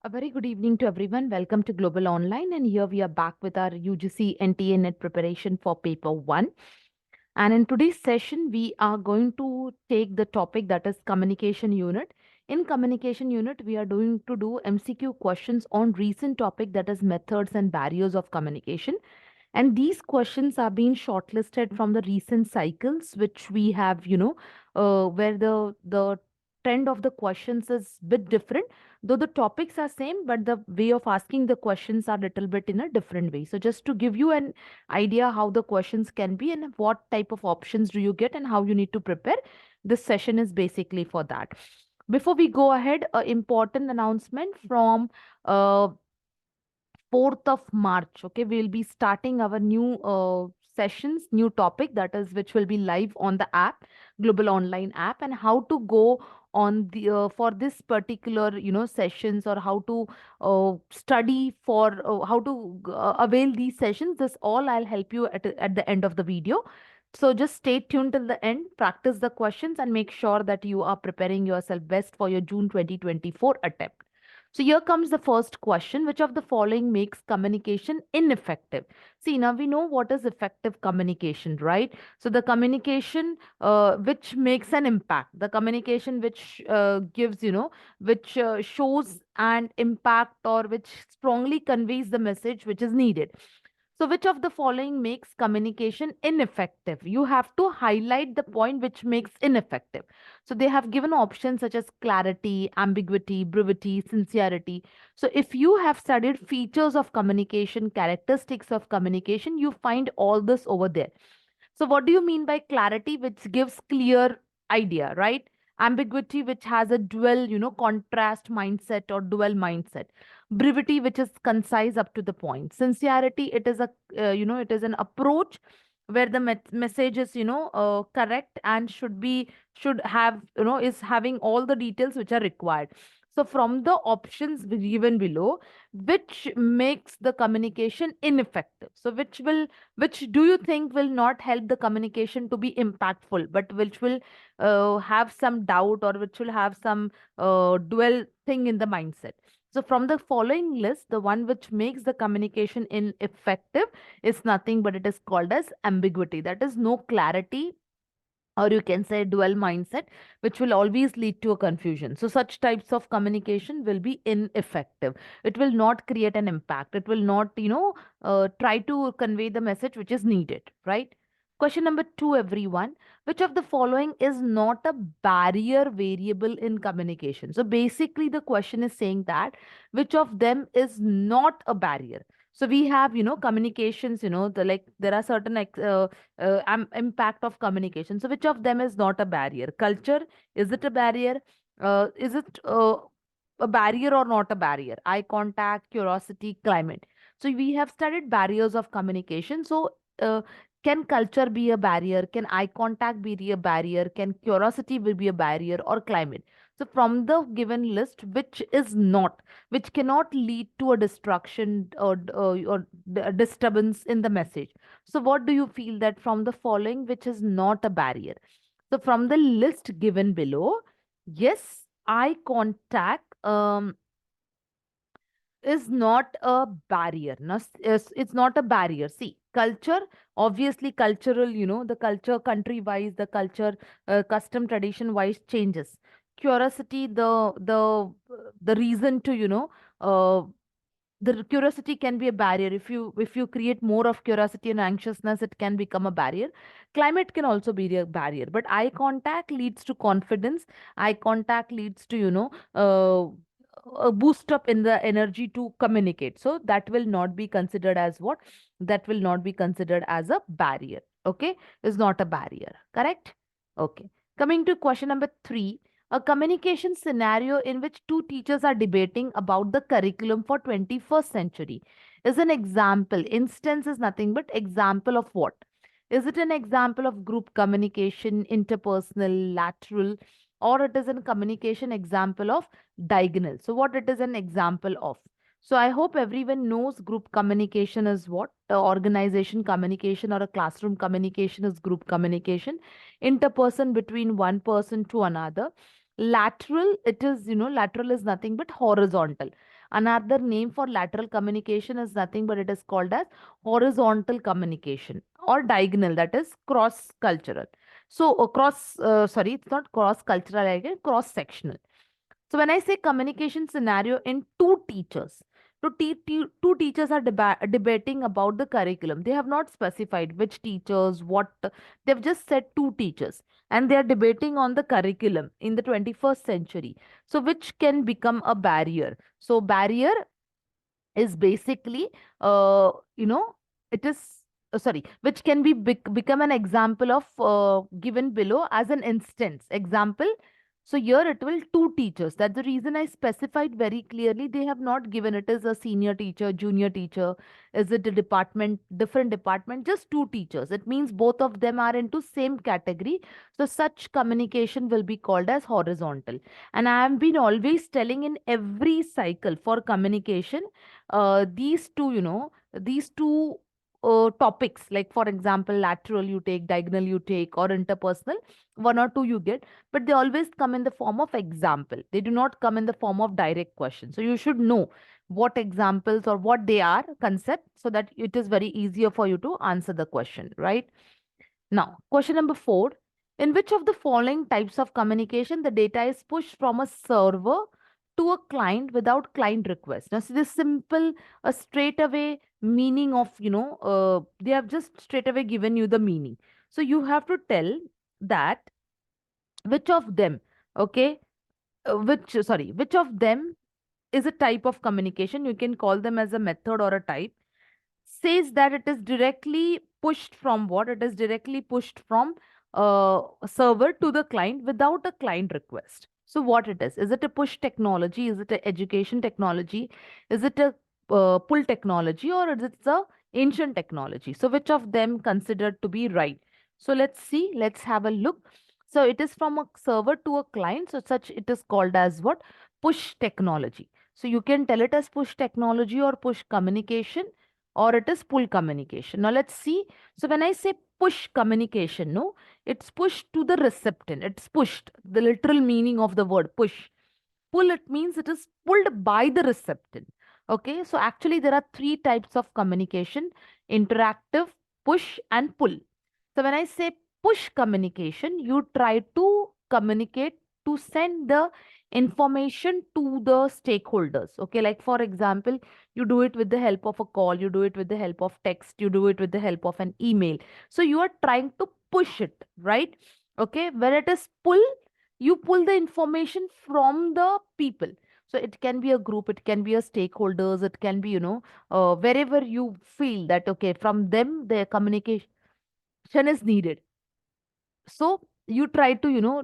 A very good evening to everyone. Welcome to Global Online. And here we are back with our UGC NTA NET preparation for paper 1. And in today's session, we are going to take the topic that is communication unit. In communication unit, we are going to do MCQ questions on recent topic that is methods and barriers of communication. And these questions are being shortlisted from the recent cycles, which we have, where the trend of the questions is bit different, though the topics are same, but the way of asking the questions are little bit in a different way. So just to give you an idea how the questions can be and what type of options do you get and how you need to prepare, this session is basically for that. Before we go ahead, an important announcement from 4th of March. Okay, we'll be starting our new sessions, new topic that is which will be live on the app, Global Online app, and how to go on the for this particular sessions, or how to study for how to avail these sessions. This all I'll help you at the end of the video. So just stay tuned till the end, practice the questions, and make sure that you are preparing yourself best for your June 2024 attempt. So here comes the first question. Which of the following makes communication ineffective? See, now we know what is effective communication, right? So the communication which makes an impact, the communication which gives, which shows an impact, or which strongly conveys the message which is needed. So, which of the following makes communication ineffective? You have to highlight the point which makes ineffective. So, they have given options such as clarity, ambiguity, brevity, sincerity. So, if you have studied features of communication, characteristics of communication, you find all this over there. So, what do you mean by clarity, which gives clear idea, right? Ambiguity, which has a dual, contrast mindset or dual mindset. Brevity, which is concise up to the point. Sincerity, it is a, it is an approach where the message is, correct and should have, is having all the details which are required. So, from the options given below, which makes the communication ineffective? So, which do you think will not help the communication to be impactful, but which will have some doubt, or which will have some dual thing in the mindset? So from the following list, the one which makes the communication ineffective is nothing but it is called as ambiguity. That is no clarity, or you can say dual mindset, which will always lead to a confusion. So such types of communication will be ineffective. It will not create an impact. It will not, try to convey the message which is needed, right? Question number 2, everyone. Which of the following is not a barrier variable in communication? So basically, the question is saying that which of them is not a barrier. So we have, communications, there are certain impact of communication. So which of them is not a barrier? Culture, is it a barrier? Is it a barrier or not a barrier? Eye contact, curiosity, climate. So we have studied barriers of communication. So can culture be a barrier? Can eye contact be a barrier? Can curiosity will be a barrier, or climate? So from the given list, which is not, which cannot lead to a destruction, or disturbance in the message? So what do you feel that from the following, which is not a barrier? So from the list given below, yes, eye contact is not a barrier. No, it's not a barrier. See, culture, obviously cultural, the culture country wise, the culture custom tradition wise changes. Curiosity, the reason to, the curiosity can be a barrier. If you create more of curiosity and anxiousness, it can become a barrier. Climate can also be a barrier, but eye contact leads to confidence. Eye contact leads to, a boost up in the energy to communicate. So that will not be considered as what? That will not be considered as a barrier. Okay, is not a barrier. Correct? Okay. Coming to question number 3, a communication scenario in which two teachers are debating about the curriculum for 21st century is an example. Instance is nothing but example of what? Is it an example of group communication, interpersonal, lateral, or it is a communication example of diagonal? So what it is an example of? So I hope everyone knows group communication is what? Organization communication or a classroom communication is group communication. Interperson, between one person to another. Lateral, it is, lateral is nothing but horizontal. Another name for lateral communication is nothing but it is called as horizontal communication, or diagonal, that is cross cultural. So sorry, it's not cross cultural again, cross sectional. So when I say communication scenario in two teachers, two teachers are debating about the curriculum. They have not specified which teachers, what, they've just said two teachers, and they are debating on the curriculum in the 21st century. So which can become a barrier? So barrier is basically, you know, it is, sorry, which can be become an example of given below as an instance. Example, so here it will two teachers. That's the reason I specified very clearly. They have not given it as a senior teacher, junior teacher. Is it a department, different department? Just two teachers. It means both of them are into same category. So such communication will be called as horizontal. And I have been always telling in every cycle for communication, these two, these two topics, like for example, lateral you take, diagonal you take, or interpersonal, one or two you get, but they always come in the form of example. They do not come in the form of direct question. So you should know what examples or what they are, concept, so that it is very easier for you to answer the question, right? Now, question number 4. In which of the following types of communication the data is pushed from a server to a client without client request? Now, see this simple, a straight away meaning of, they have just straight away given you the meaning. So you have to tell that which of them, okay, which of them is a type of communication. You can call them as a method or a type. Says that it is directly pushed from what? It is directly pushed from a server to the client without a client request. So what it is? Is it a push technology? Is it a education technology? Is it a pull technology, or is it a ancient technology? So which of them considered to be right? So let's see. Let's have a look. So it is from a server to a client. So such it is called as what? Push technology. So you can tell it as push technology or push communication, or it is pull communication. Now let's see. So when I say push communication, no, it's pushed to the recipient. It's pushed. The literal meaning of the word push. Pull, it means it is pulled by the recipient. Okay, so actually there are three types of communication: interactive, push, and pull. So when I say push communication, you try to communicate, to send the information to the stakeholders. Okay, like for example, you do it with the help of a call, you do it with the help of text, you do it with the help of an email. So you are trying to push it, right? Okay, when it is pull, you pull the information from the people. So it can be a group, it can be a stakeholders, it can be, wherever you feel that, okay, from them the communication is needed. So you try to,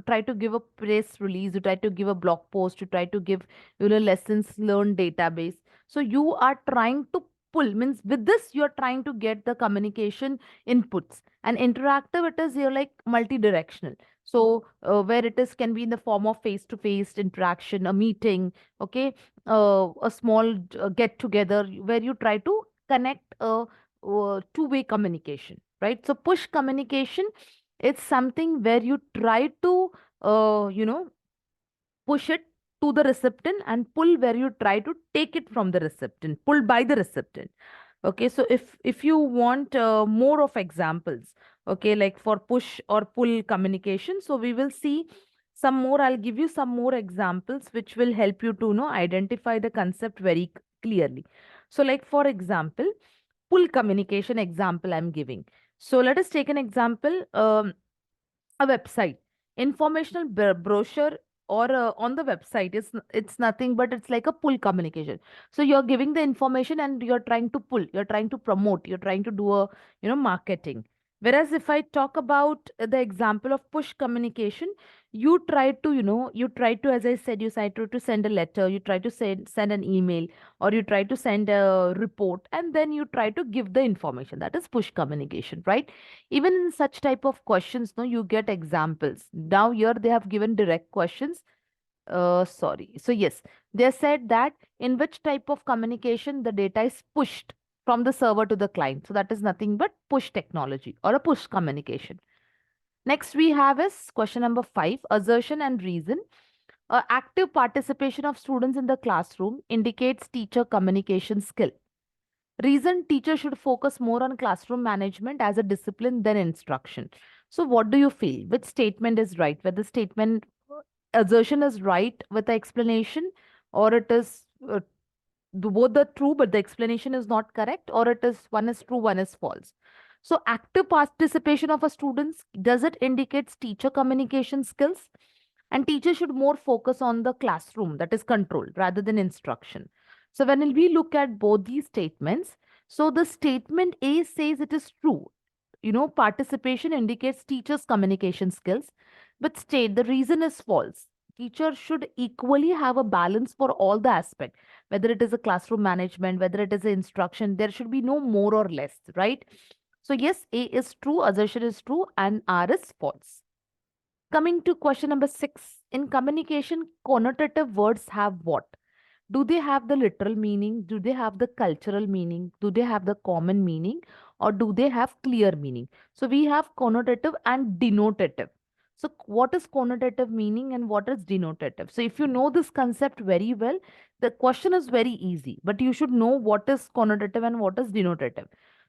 try to give a press release, you try to give a blog post, you try to give, lessons learned database. So you are trying to pull, means with this you are trying to get the communication inputs. And interactive, it is, you're like multi-directional. So where it is, can be in the form of face-to-face interaction, a meeting, okay, a small get together where you try to connect a two-way communication, right? So push communication, it's something where you try to, push it to the recipient, and pull where you try to take it from the recipient, pulled by the recipient. Okay, so if you want more of examples, okay, like for push or pull communication, so we will see some more. I'll give you some more examples which will help you to identify the concept very clearly. So like for example, pull communication example I'm giving. So let us take an example. A website, informational brochure, or on the website is, it's nothing but it's like a pull communication. So you're giving the information and you're trying to pull, you're trying to promote, you're trying to do a, marketing. Whereas if I talk about the example of push communication, you try to, you try to, as I said, you try to send a letter, you try to send an email, or you try to send a report, and then you try to give the information. That is push communication, right? Even in such type of questions, no, you get examples. Now here they have given direct questions. Sorry. So yes, they said that in which type of communication the data is pushed from the server to the client. So that is nothing but push technology or a push communication. Next we have is question number 5, assertion and reason. Active participation of students in the classroom indicates teacher communication skill. Reason teacher should focus more on classroom management as a discipline than instruction. So, what do you feel? Which statement is right? Whether statement assertion is right with the explanation, or it is both are true, but the explanation is not correct, or it is one is true, one is false. So, active participation of a students, does it indicates teacher communication skills? And teachers should more focus on the classroom, that is control, rather than instruction. So when we look at both these statements, so the statement A says it is true. Participation indicates teachers' communication skills, but state the reason is false. Teachers should equally have a balance for all the aspect, whether it is a classroom management, whether it is a instruction, there should be no more or less, right? So yes, A is true, assertion is true, and R is false. Coming to question number 6. In communication, connotative words have what? Do they have the literal meaning? Do they have the cultural meaning? Do they have the common meaning? Or do they have clear meaning? So we have connotative and denotative. So what is connotative meaning and what is denotative? So if you know this concept very well, the question is very easy, but you should know what is connotative and what is denotative.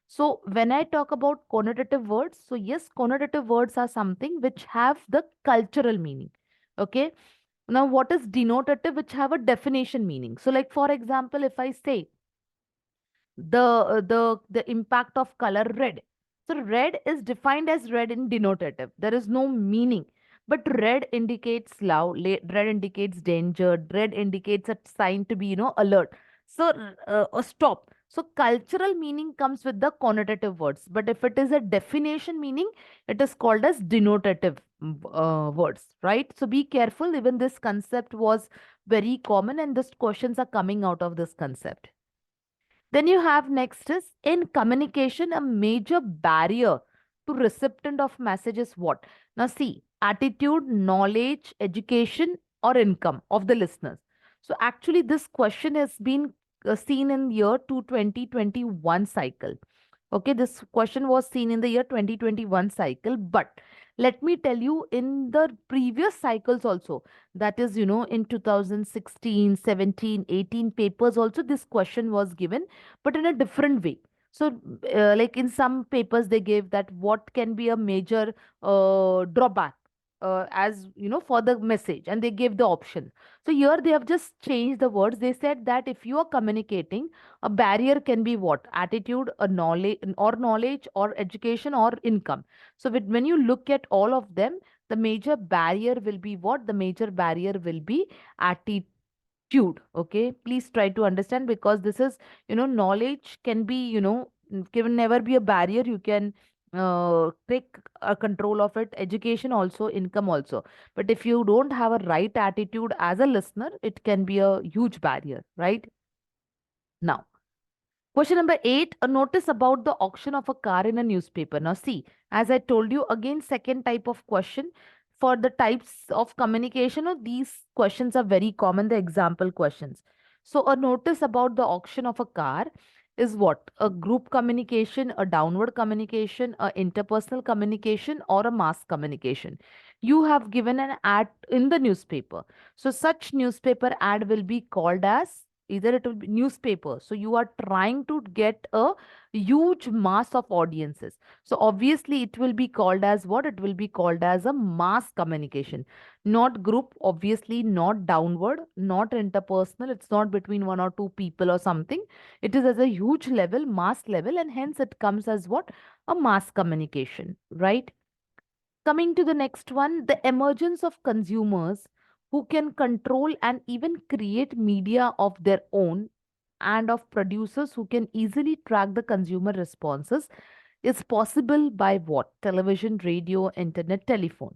So when I talk about connotative words, so yes, connotative words are something which have the cultural meaning. Okay. Now, what is denotative, which have a definition meaning? So, like for example, if I say the impact of color red, so red is defined as red in denotative. There is no meaning, but red indicates love, red indicates danger, red indicates a sign to be alert. So, a stop. So, cultural meaning comes with the connotative words, but if it is a definition meaning, it is called as denotative words, right? So be careful. Even this concept was very common, and this questions are coming out of this concept. Then you have next is in communication, a major barrier to recipient of message is what? Now see, attitude, knowledge, education, or income of the listeners. So actually, this question has been seen in year 2021 cycle. Okay, this question was seen in the year 2021 cycle, but let me tell you, in the previous cycles also, that is, in 2016, 17, 18 papers also, this question was given, but in a different way. So, like in some papers, they gave that what can be a major drawback as for the message, and they gave the option. So here they have just changed the words. They said that if you are communicating, a barrier can be what? Attitude, a knowledge or education or income. So when you look at all of them, the major barrier will be what? The major barrier will be attitude. Okay, please try to understand, because this is, knowledge can be, can never be a barrier. You can take a control of it, education also, income also. But if you don't have a right attitude as a listener, it can be a huge barrier, right? Now, question number 8, a notice about the auction of a car in a newspaper. Now, see, as I told you, again, second type of question for the types of communication. These questions are very common, the example questions. So, a notice about the auction of a car is what? A group communication, a downward communication, a interpersonal communication, or a mass communication. You have given an ad in the newspaper. So, such newspaper ad will be called as either it will be newspaper, so you are trying to get a huge mass of audiences, so obviously it will be called as what? It will be called as a mass communication, not group, obviously not downward, not interpersonal, it's not between one or two people or something. It is as a huge level, mass level, and hence it comes as what? A mass communication, right? Coming to the next one, the emergence of consumers who can control and even create media of their own, and of producers who can easily track the consumer responses, is possible by what? Television, radio, internet, telephone.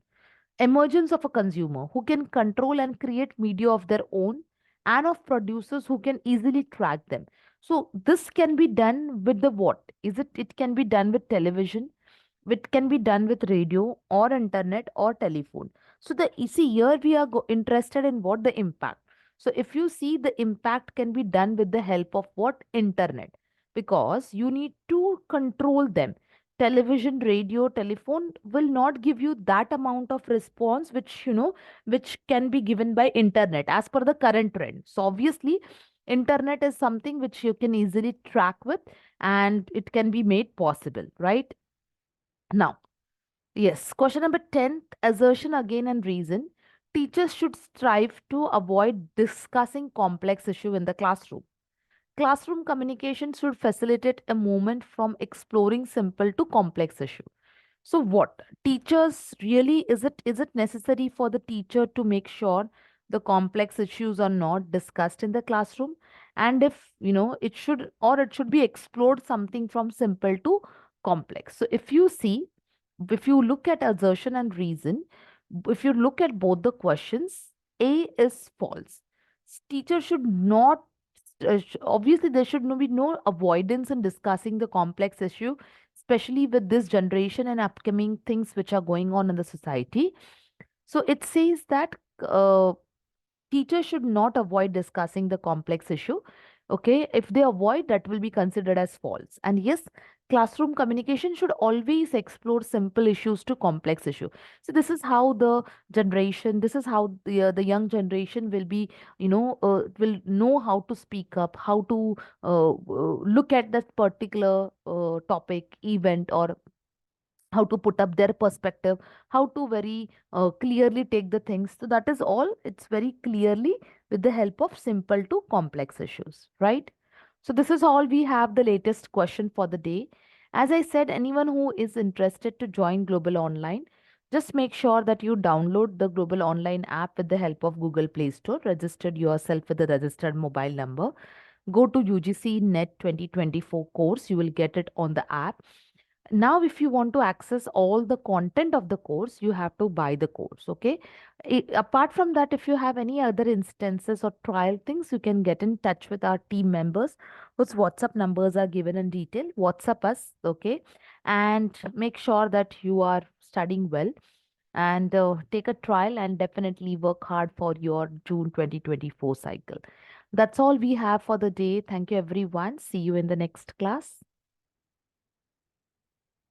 Emergence of a consumer who can control and create media of their own, and of producers who can easily track them. So this can be done with the what? It can be done with television, which can be done with radio or internet or telephone. So the you see here we are interested in what? The impact. So if you see, the impact can be done with the help of what? Internet, because you need to control them. television, radio, telephone will not give you that amount of response which, which can be given by internet as per the current trend. So obviously, internet is something which you can easily track with, and it can be made possible, right? Now, yes, question number 10, assertion again and reason. Teachers should strive to avoid discussing complex issue in the classroom. Classroom communication should facilitate a movement from exploring simple to complex issue. So what teachers really, is it necessary for the teacher to make sure the complex issues are not discussed in the classroom? And if it should, or it should be explored something from simple to complex. So if you see, if you look at assertion and reason, if you look at both the questions, A is false. Teacher should not, obviously there should be no avoidance in discussing the complex issue, especially with this generation and upcoming things which are going on in the society. So it says that teachers should not avoid discussing the complex issue. Okay, if they avoid, that will be considered as false. And yes, classroom communication should always explore simple issues to complex issue. So this is how the generation, this is how the young generation will be, will know how to speak up, how to look at that particular topic, event, or how to put up their perspective, how to very clearly take the things. So that is all. It's very clearly with the help of simple to complex issues, right? So this is all. We have the latest question for the day. As I said, anyone who is interested to join Global Online, just make sure that you download the Global Online app with the help of Google Play Store, registered yourself with the registered mobile number. Go to UGC NET 2024 course. You will get it on the app. Now, if you want to access all the content of the course, you have to buy the course. Okay. Apart from that, if you have any other instances or trial things, you can get in touch with our team members whose WhatsApp numbers are given in detail. WhatsApp us. Okay. And make sure that you are studying well, and take a trial and definitely work hard for your June 2024 cycle. That's all we have for the day. Thank you, everyone. See you in the next class.